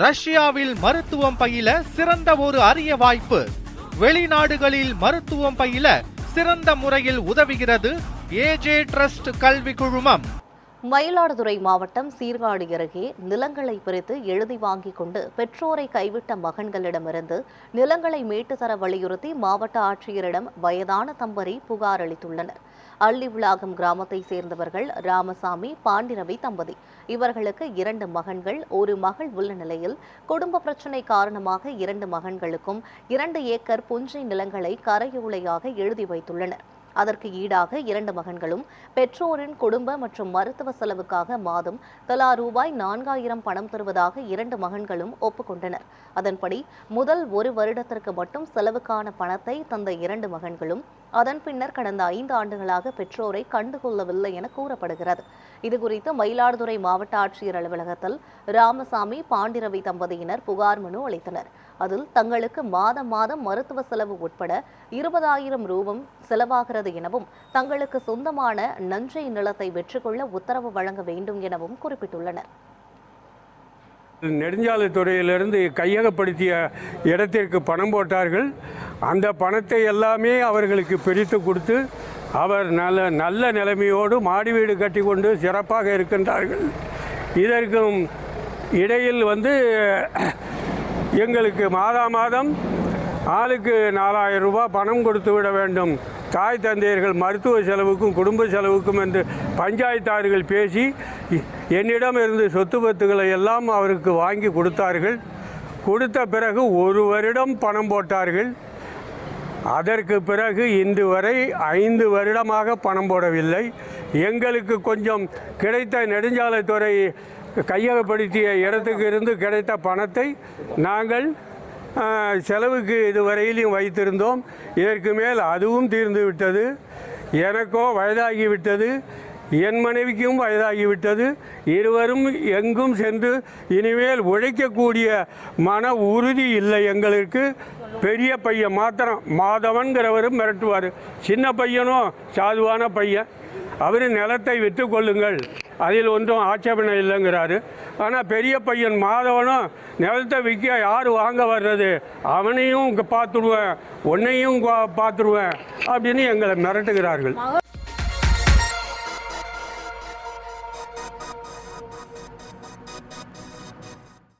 ரஷ்யாவில் மருத்துவம் பயில சிறந்த ஒரு அரிய வாய்ப்பு. வெளிநாடுகளில் மருத்துவம் பயில சிறந்த முறையில் உதவுகிறது ஏஜே ட்ரஸ்ட் கல்வி குழுமம். மயிலாடுதுறை மாவட்டம் சீர்காழி அருகே நிலங்களை பிரித்து எழுதி வாங்கிக் கொண்டு பெற்றோரை கைவிட்ட மகன்களிடமிருந்து நிலங்களை மீட்டு தர வலியுறுத்தி மாவட்ட ஆட்சியரிடம் வயதான தம்பதி புகார் அளித்துள்ளனர். அள்ளிவிளாகம் கிராமத்தை சேர்ந்தவர்கள் ராமசாமி, பாண்டிரவி தம்பதி. இவர்களுக்கு 2 மகன்கள், 1 மகள் உள்ள நிலையில் குடும்ப பிரச்சினை காரணமாக 2 மகன்களுக்கும் 2 ஏக்கர் புஞ்சை நிலங்களை கரையோலையாக எழுதி வைத்துள்ளனர். அதற்கு ஈடாக 2 மகன்களும் பெற்றோரின் குடும்ப மற்றும் மருத்துவ செலவுக்காக மாதம் தலா ரூபாய் 4000 பணம் தருவதாக 2 மகன்களும் ஒப்புக்கொண்டனர். அதன்படி முதல் 1 வருடத்திற்கு மட்டும் செலவுக்கான பணத்தை தந்த 2 மகன்களும் அதன் பின்னர் கடந்த 5 ஆண்டுகளாக பெற்றோரை கண்டுகொள்ளவில்லை என கூறப்படுகிறது. இதுகுறித்து மயிலாடுதுறை மாவட்ட ஆட்சியர் அலுவலகத்தில் ராமசாமி, பாண்டிரவி தம்பதியினர் புகார் மனு அளித்தனர். அதில் தங்களுக்கு மாதம் மருத்துவ செலவு உட்பட 20,000 ரூபாய் செலவாகிறது எனவும் தங்களுக்கு சொந்தமான நஞ்சை நிலத்தை வெற்றிக்கொள்ள உத்தரவு வழங்க வேண்டும் எனவும் குறிப்பிட்டுள்ளனர். நெடுஞ்சாலைத்துறையிலிருந்து கையகப்படுத்திய இடத்திற்கு பணம் போட்டார்கள். அந்த பணத்தை எல்லாமே அவர்களுக்கு பிரித்து கொடுத்து அவர் நல்ல நிலைமையோடு மாடி வீடு கட்டி கொண்டு சிறப்பாக இருக்கின்றார்கள். இதற்கும் இடையில் எங்களுக்கு மாதம் ஆளுக்கு 4000 ரூபாய் பணம் கொடுத்து விட வேண்டும், தாய் தந்தையர்கள் மருத்துவ செலவுக்கும் குடும்ப செலவுக்கும் என்று பஞ்சாயத்தார்கள் பேசி என்னிடம் இருந்து சொத்து பத்துகளை எல்லாம் அவருக்கு வாங்கி கொடுத்தார்கள். கொடுத்த பிறகு 1 வருடம் பணம் போட்டார்கள். அதற்கு பிறகு இன்று வரை 5 வருடமாக பணம் போடவில்லை. எங்களுக்கு கொஞ்சம் கிடைத்த நெடுஞ்சாலைத்துறை கையகப்படுத்திய இடத்துக்கு இருந்து கிடைத்த பணத்தை நாங்கள் செலவுக்கு இதுவரையிலும் வைத்திருந்தோம். இதற்கு மேல் அதுவும் தீர்ந்து விட்டது. எனக்கோ வயதாகிவிட்டது, என் மனைவிக்கும் வயதாகிவிட்டது. இருவரும் எங்கும் சென்று இனிமேல் உழைக்கக்கூடிய மன உறுதி இல்லை எங்களுக்கு. பெரிய பையன் மாத்திரம் மாதவன்கிறவரும் மிரட்டுவார். சின்ன பையனும் சாதுவான பையன், அவர் நிலத்தை விற்று கொள்ளுங்கள், அதில் ஒன்றும் ஆட்சேபனை இல்லைங்கிறாரு. ஆனால் பெரிய பையன் மாதவனும் நிலத்தை விற்க யார் வாங்க வர்றது, அவனையும் பார்த்துடுவேன், உன்னையும் பார்த்துடுவேன் அப்படின்னு எங்களை மிரட்டுகிறார்கள்.